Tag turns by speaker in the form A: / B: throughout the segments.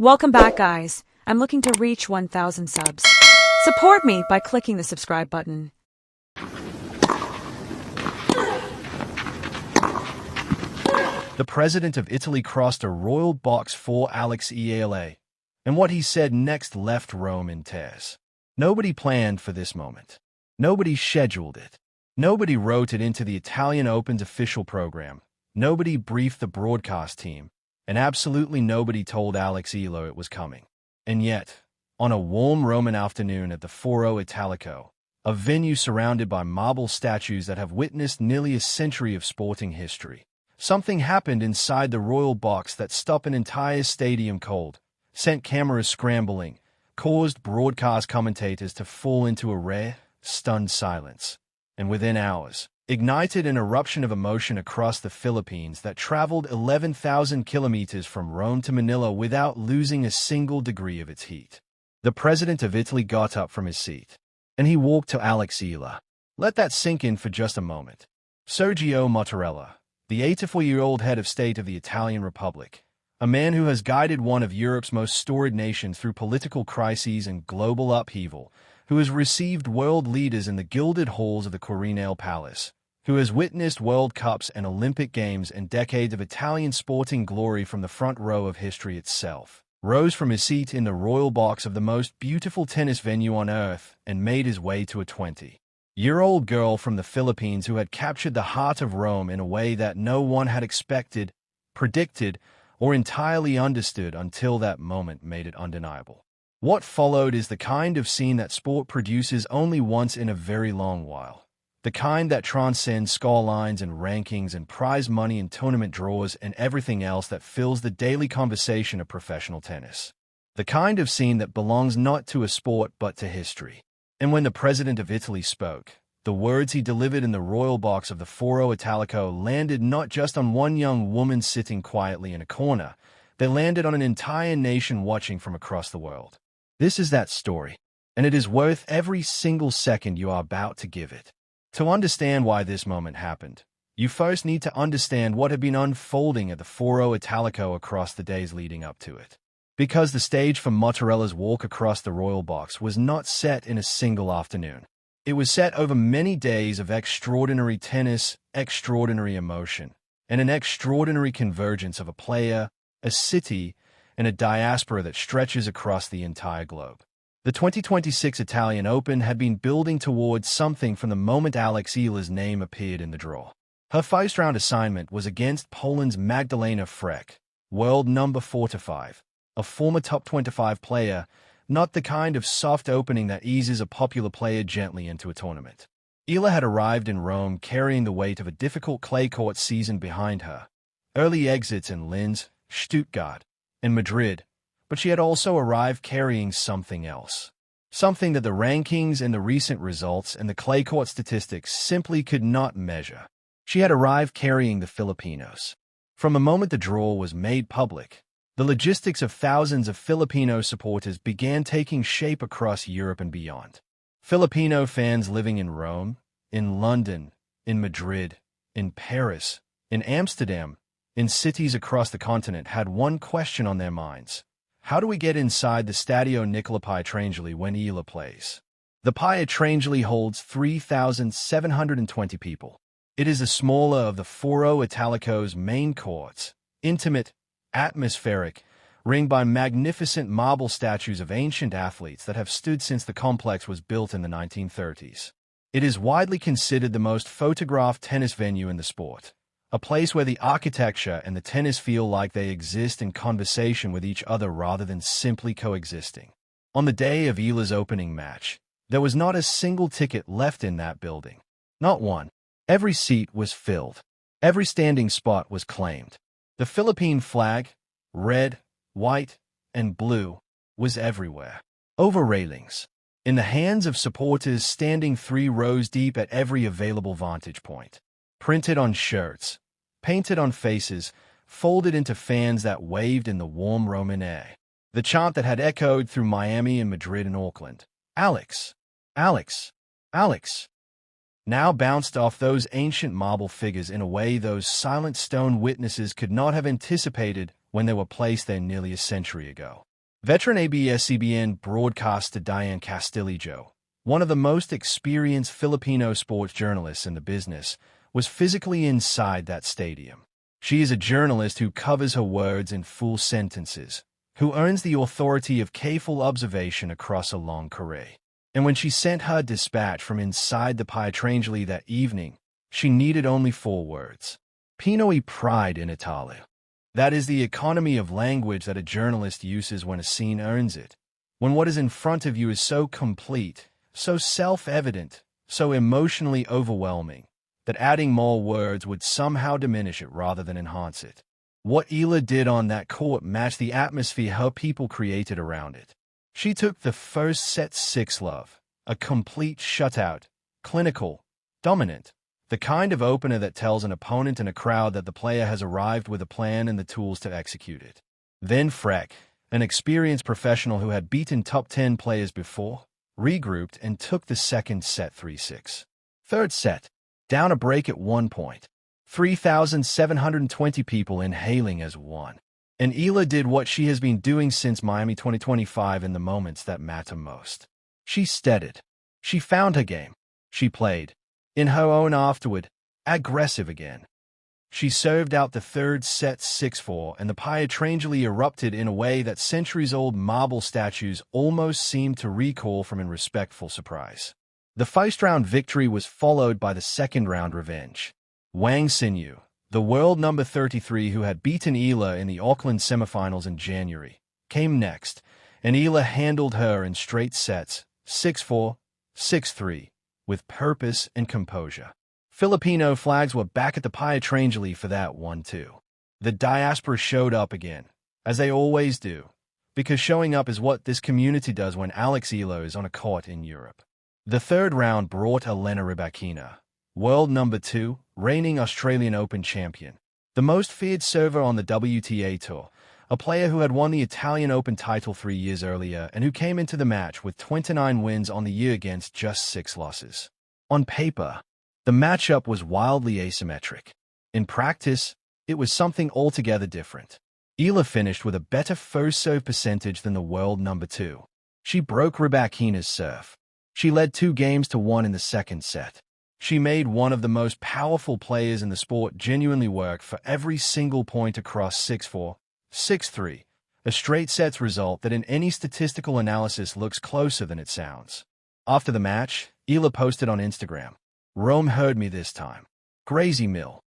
A: Welcome back, guys. I'm looking to reach 1,000 subs. Support me by clicking the subscribe button.
B: The president of Italy crossed a royal box for Eala, and what he said next left Rome in tears. Nobody planned for this moment. Nobody scheduled it. Nobody wrote it into the Italian Open's official program. Nobody briefed the broadcast team, and absolutely nobody told Eala it was coming. And yet, on a warm Roman afternoon at the Foro Italico, a venue surrounded by marble statues that have witnessed nearly a century of sporting history, something happened inside the royal box that stopped an entire stadium cold, sent cameras scrambling, caused broadcast commentators to fall into a rare, stunned silence, and within hours, ignited an eruption of emotion across the Philippines that traveled 11,000 kilometers from Rome to Manila without losing a single degree of its heat. The president of Italy got up from his seat, and he walked to Eala. Let that sink in for just a moment. Sergio Mattarella, the 84-year-old head of state of the Italian Republic, a man who has guided one of Europe's most storied nations through political crises and global upheaval, who has received world leaders in the gilded halls of the Quirinal Palace, who has witnessed World Cups and Olympic Games and decades of Italian sporting glory from the front row of history itself, rose from his seat in the royal box of the most beautiful tennis venue on earth and made his way to a 20-year-old girl from the Philippines who had captured the heart of Rome in a way that no one had expected, predicted, or entirely understood until that moment made it undeniable. What followed is the kind of scene that sport produces only once in a very long while. The kind that transcends scorelines and rankings and prize money and tournament draws and everything else that fills the daily conversation of professional tennis. The kind of scene that belongs not to a sport but to history. And when the president of Italy spoke, the words he delivered in the royal box of the Foro Italico landed not just on one young woman sitting quietly in a corner, they landed on an entire nation watching from across the world. This is that story, and it is worth every single second you are about to give it. To understand why this moment happened, you first need to understand what had been unfolding at the Foro Italico across the days leading up to it. Because the stage for Mottarella's walk across the royal box was not set in a single afternoon. It was set over many days of extraordinary tennis, extraordinary emotion, and an extraordinary convergence of a player, a city, and a diaspora that stretches across the entire globe. The 2026 Italian Open had been building towards something from the moment Eala's name appeared in the draw. Her first-round assignment was against Poland's Magdalena Frech, world number 45, a former top 25 player, not the kind of soft opening that eases a popular player gently into a tournament. Eala had arrived in Rome carrying the weight of a difficult clay court season behind her. Early exits in Linz, Stuttgart, and Madrid, but she had also arrived carrying something else. Something that the rankings and the recent results and the clay court statistics simply could not measure. She had arrived carrying the Filipinos. From the moment the draw was made public, the logistics of thousands of Filipino supporters began taking shape across Europe and beyond. Filipino fans living in Rome, in London, in Madrid, in Paris, in Amsterdam, in cities across the continent had one question on their minds. How do we get inside the Stadio Nicola Pietrangeli when Eala plays? The Pietrangeli holds 3,720 people. It is the smaller of the Foro Italico's main courts, intimate, atmospheric, ringed by magnificent marble statues of ancient athletes that have stood since the complex was built in the 1930s. It is widely considered the most photographed tennis venue in the sport, a place where the architecture and the tennis feel like they exist in conversation with each other rather than simply coexisting. On the day of Eala's opening match, there was not a single ticket left in that building. Not one. Every seat was filled. Every standing spot was claimed. The Philippine flag, red, white, and blue, was everywhere. Over railings. In the hands of supporters standing 3 rows deep at every available vantage point. Printed on shirts, painted on faces, folded into fans that waved in the warm Roman air. The chant that had echoed through Miami and Madrid and Auckland. Alex, Alex, Alex. Now bounced off those ancient marble figures in a way those silent stone witnesses could not have anticipated when they were placed there nearly a century ago. Veteran ABS-CBN broadcaster Diane Castillo, one of the most experienced Filipino sports journalists in the business, was physically inside that stadium. She is a journalist who covers her words in full sentences, who earns the authority of careful observation across a long career. And when she sent her dispatch from inside the Pietrangeli that evening, she needed only 4 words. Pinoy pride in Italia. That is the economy of language that a journalist uses when a scene earns it. When what is in front of you is so complete, so self-evident, so emotionally overwhelming, that adding more words would somehow diminish it rather than enhance it. What Eala did on that court matched the atmosphere her people created around it. She took the first set 6-love, a complete shutout, clinical, dominant, the kind of opener that tells an opponent and a crowd that the player has arrived with a plan and the tools to execute it. Then Freck, an experienced professional who had beaten top 10 players before, regrouped and took the second set 3-6. Third set, down a break at 1 point. 3,720 people inhaling as one. And Eala did what she has been doing since Miami 2025 in the moments that matter most. She steadied. She found her game. She played, in her own afterward, aggressive again. She served out the third set 6-4, and the Pietrangeli erupted in a way that centuries-old marble statues almost seemed to recoil from in respectful surprise. The first-round victory was followed by the second-round revenge. Wang Xinyu, the world number 33 who had beaten Eala in the Auckland semifinals in January, came next, and Eala handled her in straight sets, 6-4, 6-3, with purpose and composure. Filipino flags were back at the Pietrangeli for that one too. The diaspora showed up again, as they always do, because showing up is what this community does when Alex Eala is on a court in Europe. The third round brought Elena Rybakina, world number 2, reigning Australian Open champion, the most feared server on the WTA Tour, a player who had won the Italian Open title 3 years earlier and who came into the match with 29 wins on the year against just 6 losses. On paper, the matchup was wildly asymmetric. In practice, it was something altogether different. Eala finished with a better first serve percentage than the world number 2. She broke Rybakina's serve. She led 2-1 in the second set. She made one of the most powerful players in the sport genuinely work for every single point across 6-4, 6-3, a straight sets result that in any statistical analysis looks closer than it sounds. After the match, Eala posted on Instagram, "Rome heard me this time. Crazy mill."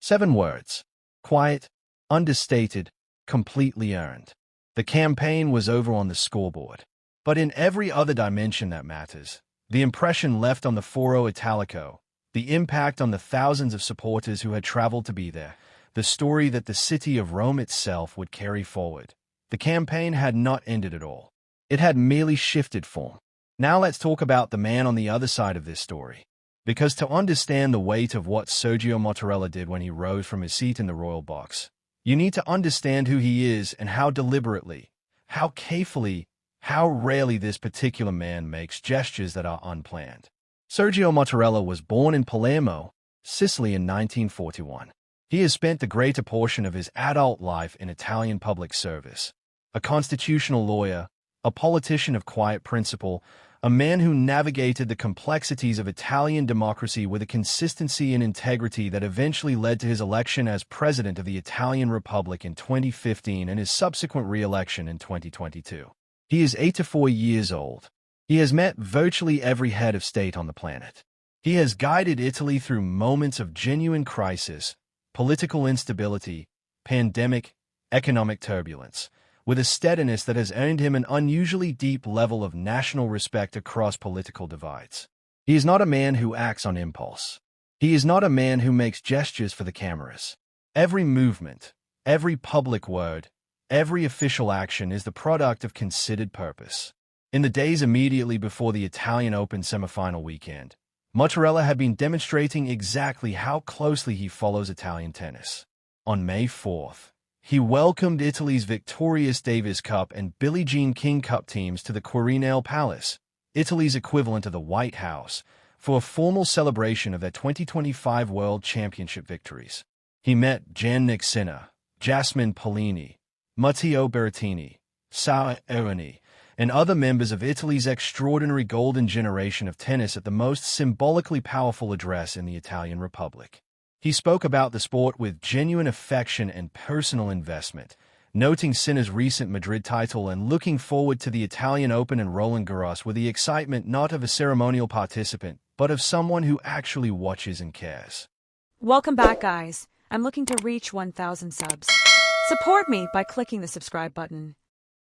B: 7 words. Quiet, understated, completely earned. The campaign was over on the scoreboard. But in every other dimension that matters, the impression left on the Foro Italico, the impact on the thousands of supporters who had traveled to be there, the story that the city of Rome itself would carry forward. The campaign had not ended at all. It had merely shifted form. Now let's talk about the man on the other side of this story. Because to understand the weight of what Sergio Mattarella did when he rose from his seat in the royal box, you need to understand who he is and how deliberately, how carefully, how rarely this particular man makes gestures that are unplanned. Sergio Mattarella was born in Palermo, Sicily in 1941. He has spent the greater portion of his adult life in Italian public service. A constitutional lawyer, a politician of quiet principle, a man who navigated the complexities of Italian democracy with a consistency and integrity that eventually led to his election as president of the Italian Republic in 2015 and his subsequent re-election in 2022. He is 84 years old. He has met virtually every head of state on the planet. He has guided Italy through moments of genuine crisis, political instability, pandemic, economic turbulence, with a steadiness that has earned him an unusually deep level of national respect across political divides. He is not a man who acts on impulse. He is not a man who makes gestures for the cameras. Every movement, every public word, every official action is the product of considered purpose. In the days immediately before the Italian Open semifinal weekend, Mattarella had been demonstrating exactly how closely he follows Italian tennis. On May 4th, he welcomed Italy's victorious Davis Cup and Billie Jean King Cup teams to the Quirinale Palace, Italy's equivalent of the White House, for a formal celebration of their 2025 World Championship victories. He met Jannik Sinner, Jasmine Paolini, Matteo Berrettini, Saoirani, and other members of Italy's extraordinary golden generation of tennis at the most symbolically powerful address in the Italian Republic. He spoke about the sport with genuine affection and personal investment, noting Sinner's recent Madrid title and looking forward to the Italian Open and Roland Garros with the excitement not of a ceremonial participant, but of someone who actually watches and cares.
A: Welcome back, guys. I'm looking to reach 1,000 subs. Support me by clicking the subscribe button.